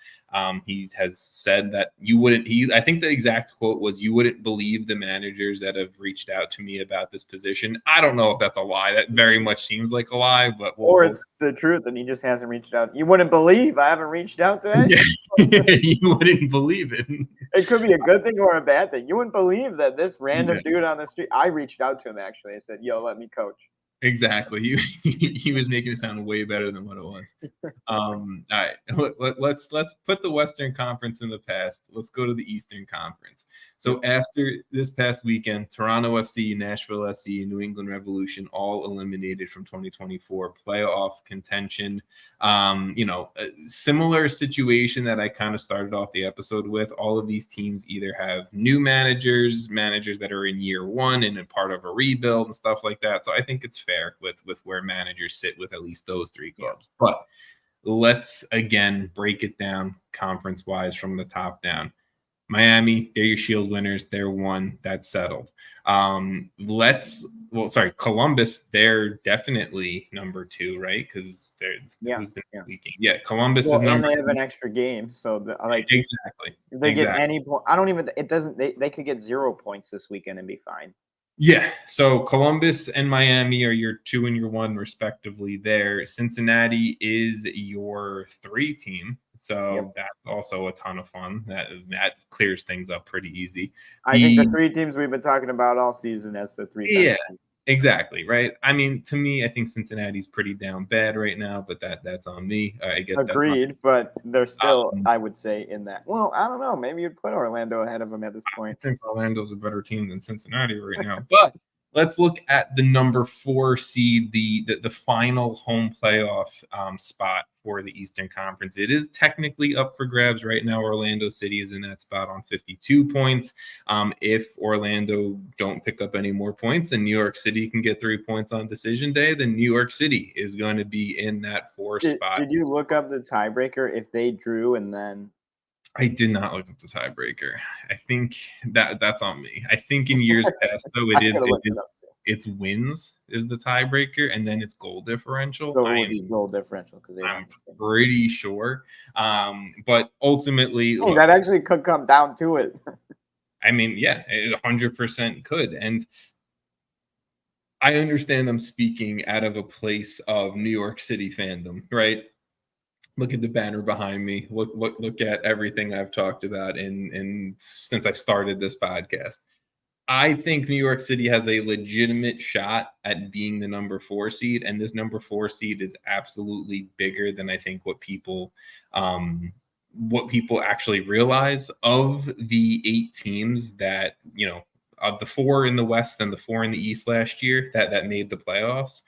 He has said that I think the exact quote was, "You wouldn't believe the managers that have reached out to me about this position." I don't know if that's a lie. That very much seems like a lie, but it's the truth and he just hasn't reached out. You wouldn't believe I haven't reached out to anyone. Yeah. You wouldn't believe it. It could be a good thing or a bad thing. You wouldn't believe that this random dude on the street, I reached out to him actually. I said, "Yo, let me coach." Exactly. He was making it sound way better than what it was. All right. Let's put the Western Conference in the past. Let's go to the Eastern Conference. So after this past weekend, Toronto FC, Nashville SC, and New England Revolution all eliminated from 2024 playoff contention. A similar situation that I kind of started off the episode with. All of these teams either have new managers that are in year one and a part of a rebuild and stuff like that. So I think it's fair with where managers sit with at least those three clubs. But let's again break it down conference wise from the top down. Miami, they're your Shield winners. They're one. That's settled. Columbus, they're definitely number two, right? Because Columbus is number. And they have an extra game, so exactly. If they get any point, I don't even. It doesn't. They could get 0 points this weekend and be fine. Yeah, so Columbus and Miami are your 2 and your 1 respectively there. Cincinnati is your 3 team, so that's also a ton of fun. That clears things up pretty easy. I think the 3 teams we've been talking about all season as the 3 teams. Yeah, exactly, right? I mean, to me, I think Cincinnati's pretty down bad right now, but that's on me. I guess agreed, but they're still, I would say, in that. Well, I don't know. Maybe you'd put Orlando ahead of them at this point. I think Orlando's a better team than Cincinnati right now. But let's look at the number 4 seed, the final home playoff spot for the Eastern Conference. It is technically up for grabs right now. Orlando City is in that spot on 52 points. If Orlando don't pick up any more points and New York City can get 3 points on decision day, then New York City is going to be in that 4 spot. Did you look up the tiebreaker if they drew and then? I did not look up the tiebreaker. I think that's on me. I think in years past, though, it's wins is the tiebreaker, and then it's goal differential. So it would be goal differential because I'm pretty sure. But ultimately, that actually could come down to it. I mean, yeah, it 100% could. And I understand I'm speaking out of a place of New York City fandom, right? Look at the banner behind me. Look at everything I've talked about in since I've started this podcast. I think New York City has a legitimate shot at being the number 4 seed, and this number 4 seed is absolutely bigger than I think what people actually realize. Of the 8 teams that, of the 4 in the West and the 4 in the East last year that made the playoffs,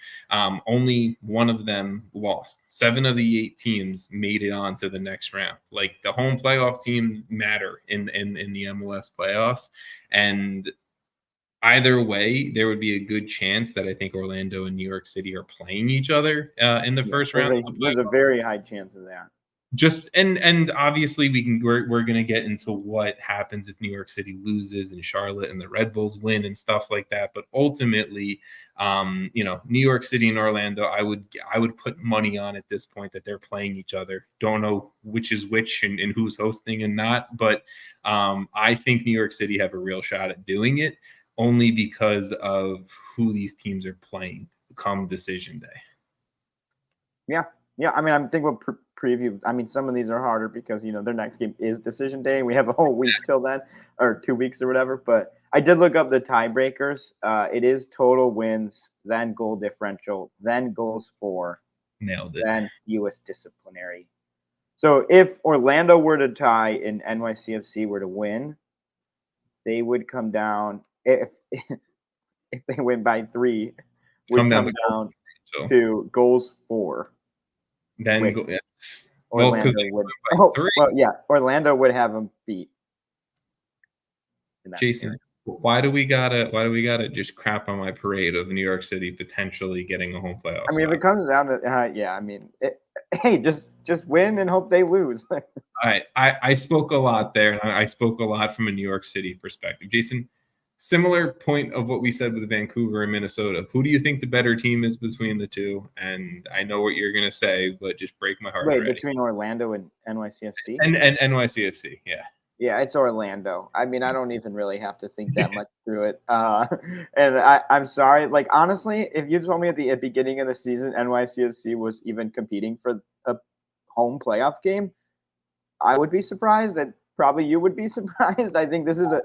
only one of them lost. 7 of the 8 teams made it on to the next round. Like, the home playoff teams matter in the MLS playoffs, and either way, there would be a good chance that I think Orlando and New York City are playing each other in the first round. There's a very high chance of that. Just and obviously we're going to get into what happens if New York City loses and Charlotte and the Red Bulls win and stuff like that. But ultimately, New York City and Orlando, I would put money on at this point that they're playing each other. Don't know which is which and who's hosting and not, but I think New York City have a real shot at doing it, only because of who these teams are playing come decision day. Yeah. I mean, I'm thinking about preview. I mean, some of these are harder because, their next game is decision day and we have a whole week till then, or 2 weeks or whatever. But I did look up the tiebreakers. It is total wins, then goal differential, then goals for, nailed it, then U.S. disciplinary. So if Orlando were to tie and NYCFC were to win, they would come down. If they win by 3, would come down to goals for. Then Orlando would. Orlando would have them beat. Jason, why do we gotta just crap on my parade of New York City potentially getting a home playoff I mean, spot? if it comes down to, hey, just win and hope they lose. All right, I spoke a lot there, and I spoke a lot from a New York City perspective. Jason, similar point of what we said with Vancouver and Minnesota. Who do you think the better team is between the two? And I know what you're gonna say, but just break my heart. Wait, between Orlando and NYCFC? And NYCFC, yeah. Yeah, it's Orlando. I mean, I don't even really have to think that much through it. And I'm sorry. Like, honestly, if you told me at the beginning of the season NYCFC was even competing for a home playoff game, I would be surprised. And probably you would be surprised. I think this is I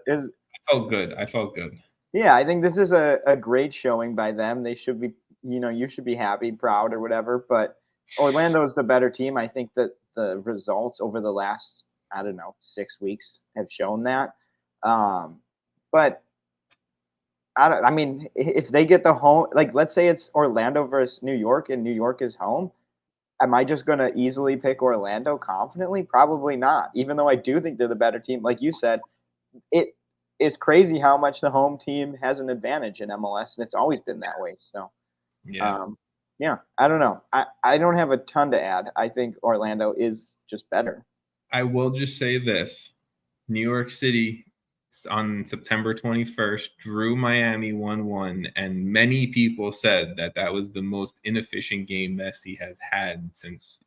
felt good. Yeah, I think this is a great showing by them. They should be, you should be happy, proud, or whatever. But Orlando is the better team. I think that the results over the last, 6 weeks have shown that. But I mean, if they get the home, like let's say it's Orlando versus New York and New York is home, am I just going to easily pick Orlando confidently? Probably not. Even though I do think they're the better team, like you said, it is crazy how much the home team has an advantage in MLS, and it's always been that way. So, I don't know. I don't have a ton to add. I think Orlando is just better. I will just say this. New York City on September 21st drew Miami 1-1, and many people said that was the most inefficient game Messi has had since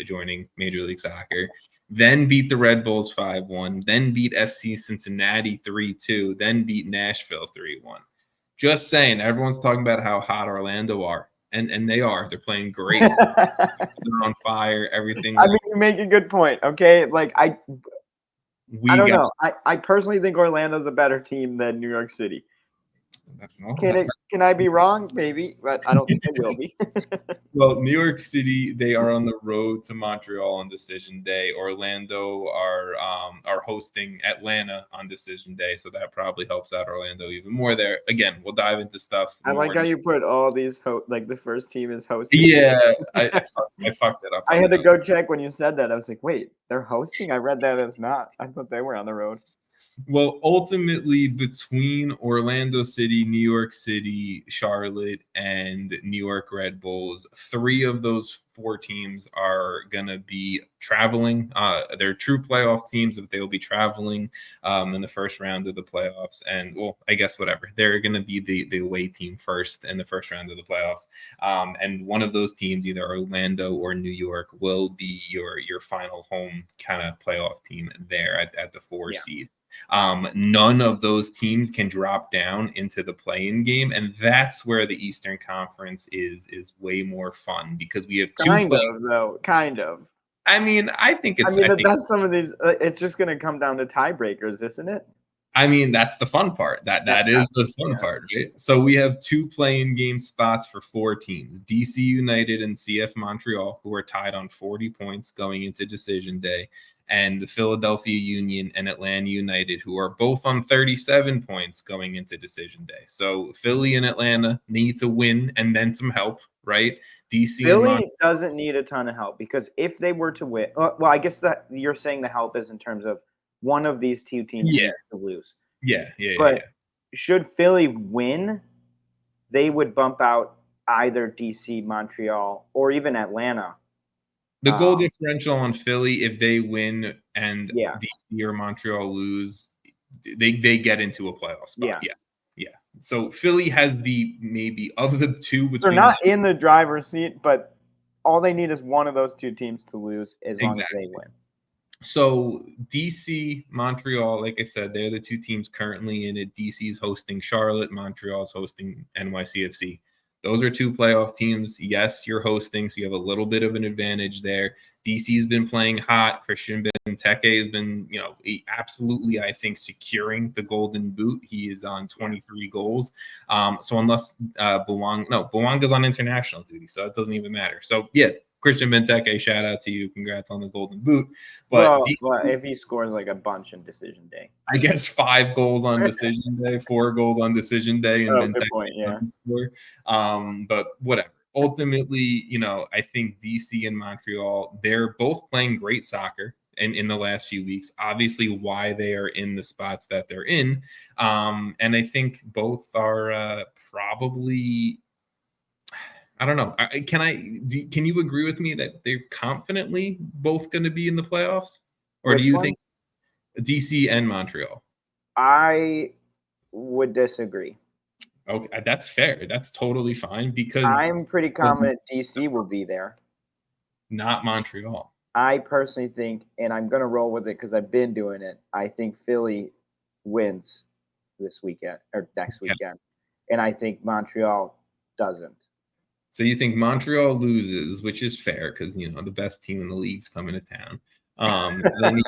joining Major League Soccer. Then beat the Red Bulls 5-1, then beat FC Cincinnati 3-2, then beat Nashville 3-1. Just saying, everyone's talking about how hot Orlando are. And they are. They're playing great. They're on fire. Everything. I mean, you make a good point. Okay, like I don't know. I personally think Orlando's a better team than New York City. Can I be wrong? Maybe, but I don't think I will be. Well, New York City, they are on the road to Montreal on decision day. Orlando are hosting Atlanta on decision day, so that probably helps out Orlando even more there. Again, we'll dive into stuff. I like how you put all these like the first team is hosting. Yeah, I fucked it up. I had to go check when you said that. I was like, wait, they're hosting? I read that as not. I thought they were on the road. Well, ultimately, between Orlando City, New York City, Charlotte, and New York Red Bulls, 3 of those 4 teams are going to be traveling. They're true playoff teams, but they will be traveling in the first round of the playoffs. And, well, I guess whatever. They're going to be the away team first in the first round of the playoffs. And one of those teams, either Orlando or New York, will be your final home kind of playoff team there at the 4 seed. None of those teams can drop down into the play-in game, and that's where the Eastern Conference is way more fun because we have kind of. I mean, I think it's. That's some of these. It's just going to come down to tiebreakers, isn't it? I mean, that's the fun part. That is the fun part, right? So we have 2 play-in game spots for 4 teams: DC United and CF Montreal, who are tied on 40 points going into decision day, and the Philadelphia Union and Atlanta United, who are both on 37 points going into decision day. So Philly and Atlanta need to win and then some help, right? Philly doesn't need a ton of help because if they were to win, well, I guess that you're saying the help is in terms of one of these 2 teams needs to lose. Yeah. But should Philly win, they would bump out either DC, Montreal, or even Atlanta. The goal differential on Philly, if they win and DC or Montreal lose, they get into a playoff spot. Yeah. So Philly has maybe of the 2 between. They're not in the driver's seat, but all they need is one of those 2 teams to lose as long as they win. So DC, Montreal, like I said, they're the 2 teams currently in it. DC's hosting Charlotte, Montreal's hosting NYCFC. Those are 2 playoff teams. Yes, you're hosting, so you have a little bit of an advantage there. DC's been playing hot. Christian Benteke has been, absolutely, I think, securing the Golden Boot. He is on 23 goals. So unless Bouanga's on international duty, so it doesn't even matter. So, yeah, Christian Benteke, shout out to you. Congrats on the Golden Boot. But if he scores like a bunch in decision day, I guess 5 goals on decision day, 4 goals on decision day, and good point, yeah. But whatever. ultimately, I think DC and Montreal, they're both playing great soccer in the last few weeks. Obviously, why they are in the spots that they're in. And I think both are probably, I don't know. Can you agree with me that they're confidently both going to be in the playoffs? Or do Which you one? think DC and Montreal? I would disagree. Okay, that's fair. That's totally fine because I'm pretty confident DC will be there. not Montreal. I personally think, and I'm going to roll with it because I've been doing it, I think Philly wins this weekend or next weekend. And I think Montreal doesn't. So you think Montreal loses, which is fair because, the best team in the league's coming to town. Then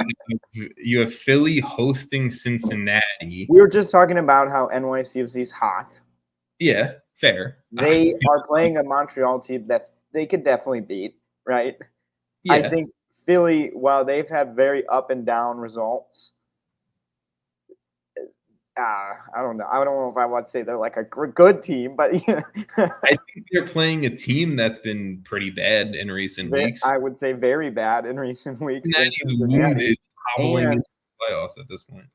you have Philly hosting Cincinnati. We were just talking about how NYCFC's hot. Yeah, fair. They are playing a Montreal team they could definitely beat, right? Yeah. I think Philly, while they've had very up and down results, I don't know. I don't know if I want to say they're like a good team, but I think they're playing a team that's been pretty bad in recent weeks. I would say very bad in recent weeks. Cincinnati's wounded, hobbling into the playoffs at this point.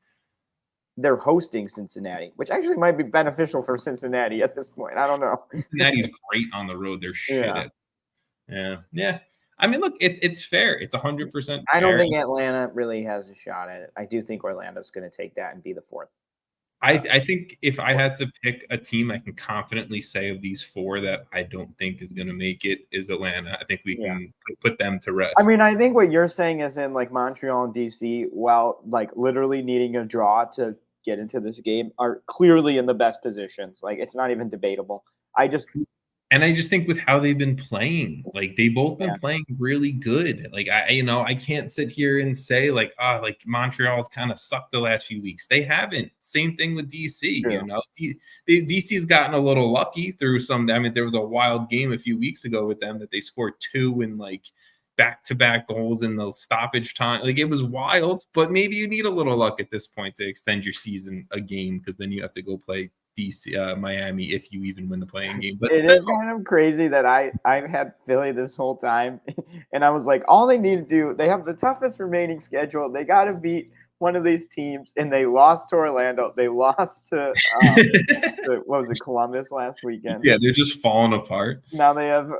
They're hosting Cincinnati, which actually might be beneficial for Cincinnati at this point. I don't know. Cincinnati's great on the road. They're shit at. Yeah. I mean, look, it's fair. It's 100% fair. I don't think Atlanta really has a shot at it. I do think Orlando's going to take that and be the fourth. I think if I had to pick a team I can confidently say of these four that I don't think is going to make it is Atlanta. I think we can put them to rest. I mean, I think what you're saying is in like Montreal and DC, while like literally needing a draw to get into this game, are clearly in the best positions. Like it's not even debatable. I just think with how they've been playing, like they both been playing really good. Like I can't sit here and say like Montreal's kind of sucked the last few weeks. They haven't. Same thing with DC. True. DC's gotten a little lucky through some. I mean, there was a wild game a few weeks ago with them that they scored 2 in like back-to-back goals in the stoppage time. Like it was wild, but maybe you need a little luck at this point to extend your season a game because then you have to go play DC, Miami if you even win the playing game. But it is kind of crazy that I've had Philly this whole time, and I was like, all they need to do, they have the toughest remaining schedule. They got to beat one of these teams, and they lost to Orlando. They lost to what was it, Columbus last weekend? Yeah, they're just falling apart. Now they have.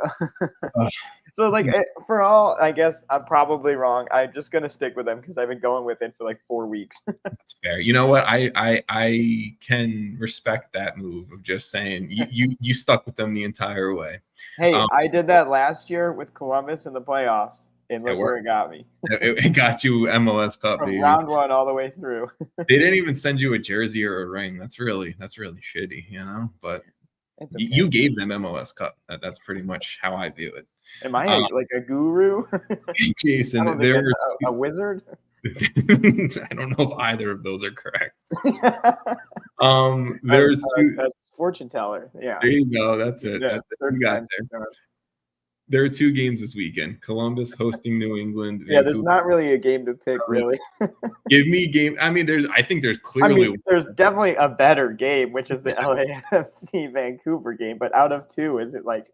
So, like, for all, I guess I'm probably wrong. I'm just going to stick with them because I've been going with it for like 4 weeks. That's fair. You know what? I can respect that move of just saying you stuck with them the entire way. Hey, I did that last year with Columbus in the playoffs, and look where it got me. It got you MLS Cup, From baby. round 1 all the way through. They didn't even send you a jersey or a ring. That's really shitty, But okay. You gave them MLS Cup. That's pretty much how I view it. Am I like a guru? Jason, they're a wizard. I don't know if either of those are correct. There's that's fortune teller. Yeah. There you go. That's it. Yeah, that's it. You got there. There are 2 games this weekend. Columbus hosting New England. Yeah, there's not really a game to pick, really. Give me game. I mean, I think there's clearly. There's definitely a better game, which is the LAFC Vancouver game. But out of 2, is it like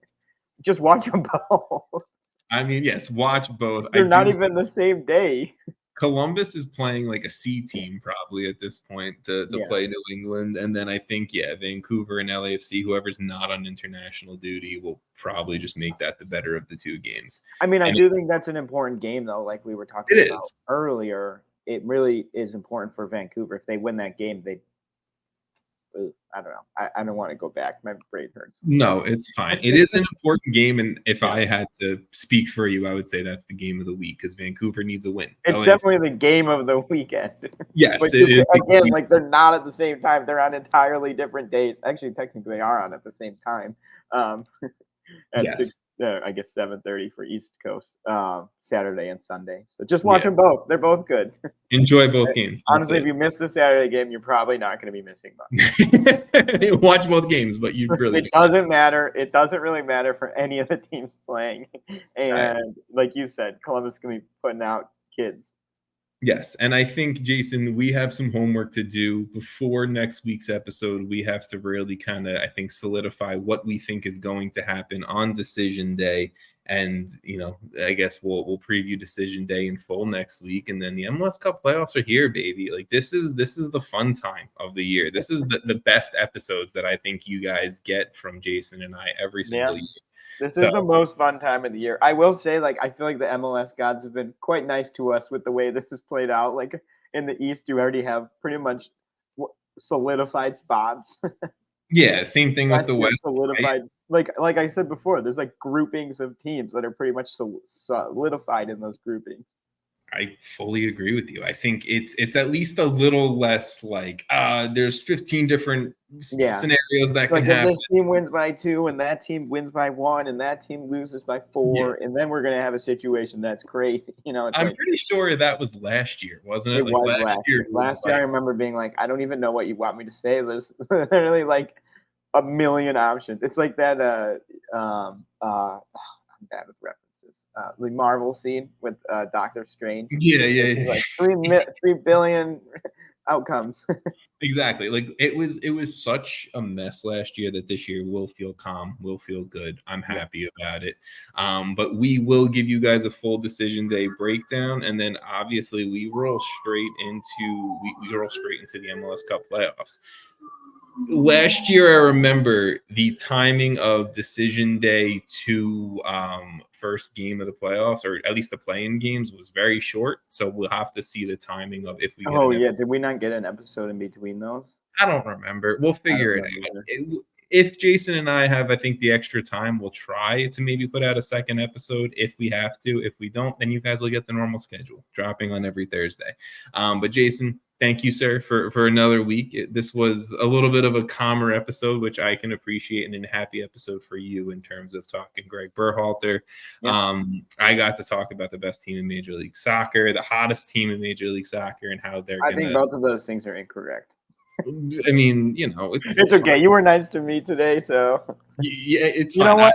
just watch them both? I mean, yes, watch both. They're not even the same day. Columbus is playing like a C team probably at this point to play New England. And then I think, Vancouver and LAFC, whoever's not on international duty, will probably just make that the better of the 2 games. I mean, I do think that's an important game, though, like we were talking about earlier. It really is important for Vancouver. If they win that game, I don't know. I don't want to go back. My brain hurts. No, it's fine. It is an important game, and if I had to speak for you, I would say that's the game of the week because Vancouver needs a win. It's definitely the game of the weekend. Yes, it is. Again, like they're not at the same time. They're on entirely different days. Actually, technically, they are on at the same time. I guess 7:30 for East Coast, Saturday and Sunday. So just watch them both. They're both good. Enjoy both games. Honestly, if you miss the Saturday game, you're probably not going to be missing much. Watch both games, but you really it doesn't matter. It doesn't really matter for any of the teams playing. And like you said, Columbus is going to be putting out kids. Yes, and I think, Jason, we have some homework to do before next week's episode. We have to really kind of, I think, solidify what we think is going to happen on decision day. And, I guess we'll preview decision day in full next week. And then the MLS Cup playoffs are here, baby. Like this is the fun time of the year. This is the best episodes that I think you guys get from Jason and I every single year. This is the most fun time of the year. I will say, I feel like the MLS gods have been quite nice to us with the way this is played out. Like in the East, you already have pretty much solidified spots. Yeah, same thing with the West. Solidified, right? Like I said before, there's groupings of teams that are pretty much solidified in those groupings. I fully agree with you. I think it's at least a little less there's 15 different scenarios that can happen. If this team wins by 2 and that team wins by 1 and that team loses by 4, and then we're gonna have a situation that's crazy. I'm pretty sure that was last year, wasn't it? It was last year. Last year, I remember being like, I don't even know what you want me to say. There's literally a million options. It's like that. I'm bad with references. The Marvel scene with Doctor Strange. Yeah. 3 billion outcomes. Exactly. It was such a mess last year that this year we'll feel calm, we'll feel good. I'm happy about it. But we will give you guys a full decision day breakdown, and then obviously we roll straight into the MLS Cup playoffs. Last year, I remember the timing of decision day to first game of the playoffs, or at least the play-in games, was very short. So we'll have to see the timing of if we get did we not get an episode in between those? I don't remember. We'll figure it out. If Jason and I have, I think, the extra time, we'll try to maybe put out a second episode if we have to. If we don't, then you guys will get the normal schedule, dropping on every Thursday. But Jason, thank you, sir, for another week. This was a little bit of a calmer episode, which I can appreciate, and a happy episode for you in terms of talking Gregg Berhalter. Yeah. I got to talk about the best team in Major League Soccer, the hottest team in Major League Soccer, and how they're I think both of those things are incorrect. I mean, it's okay. Fine. You were nice to me today, so yeah, it's you fine. Know what?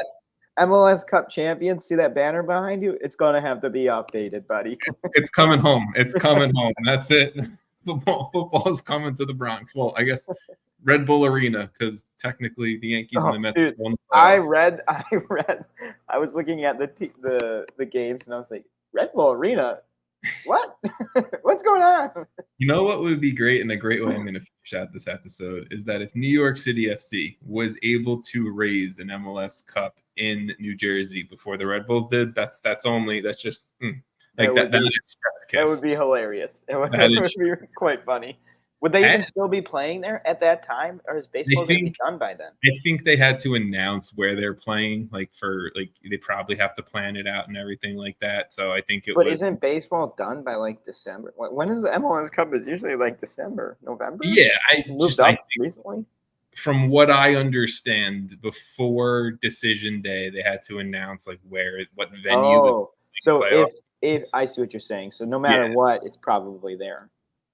MLS Cup champions, see that banner behind you? It's going to have to be updated, buddy. It's coming home. It's coming home. That's it. Football is coming to the Bronx. Well, I guess Red Bull Arena, because technically the Yankees and the Mets. Dude, I was looking at the games, and I was like, Red Bull Arena? What? What's going on? You know what would be great, and a great way I'm going to finish out this episode, is that if New York City FC was able to raise an MLS Cup in New Jersey before the Red Bulls did, that would be hilarious. It would be quite funny. Would they even still be playing there at that time, or is baseball going to be done by then? I think they had to announce where they're playing, they probably have to plan it out and everything like that. So I think But isn't baseball done by December? When is the MLS Cup? Is usually December, November? Yeah, I think recently. From what I understand, before decision day, they had to announce what venue. Oh, so if I see what you're saying, so no matter what, it's probably there.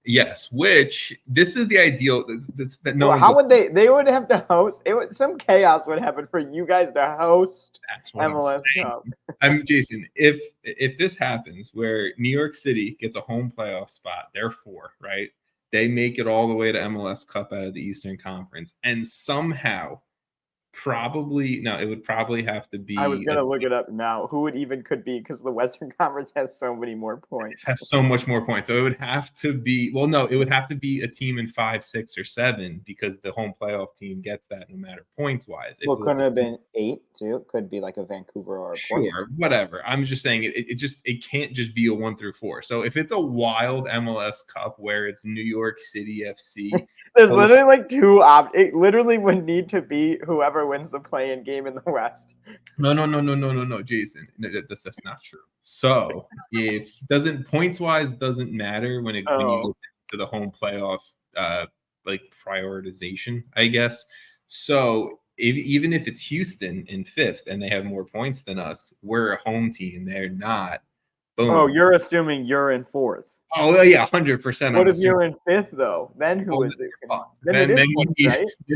Yes, which this is the ideal. How would they would have to host? Some chaos would happen for you guys to host. That's what MLS Cup. Jason, if this happens, where New York City gets a home playoff spot, they're 4, right? They make it all the way to MLS Cup out of the Eastern Conference, and somehow. It would probably have to be. I was going to look it up now. Who it could be, because the Western Conference has so many more points. Has so much more points. So it would have to be. Well, no, it would have to be a team in 5, 6, or 7, because the home playoff team gets that no matter points wise. Well, couldn't it have been 8 too? It could be a Vancouver or a Sure, whatever. I'm just saying it can't just be a 1 through 4. So if it's a wild MLS Cup where it's New York City FC, there's literally 2 options. It literally would need to be whoever wins the play-in game in the West. No, Jason. That's not true. So if points-wise doesn't matter when you get to the home playoff prioritization, I guess. So even if it's Houston in 5th and they have more points than us, we're a home team. They're not. Boom. Oh, you're assuming you're in 4th. Oh yeah, 100%. What if you're in 5th though? Then who is it? Then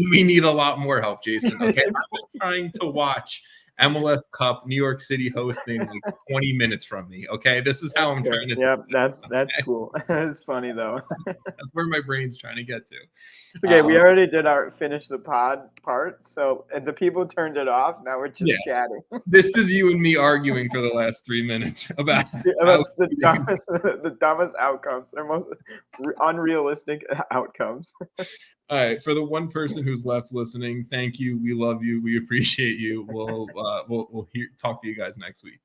we need a lot more help, Jason. Okay, I was trying to watch MLS Cup, New York City hosting, like 20 minutes from me. Okay, this is how I'm trying to. Yep, that's cool. It's funny though. That's where my brain's trying to get to. It's okay. We already did our finish the pod part, so and the people turned it off. Now we're just chatting. This is you and me arguing for the last 3 minutes about the dumbest outcomes, or most unrealistic outcomes. All right, for the one person who's left listening, thank you. We love you. We appreciate you. We'll talk to you guys next week.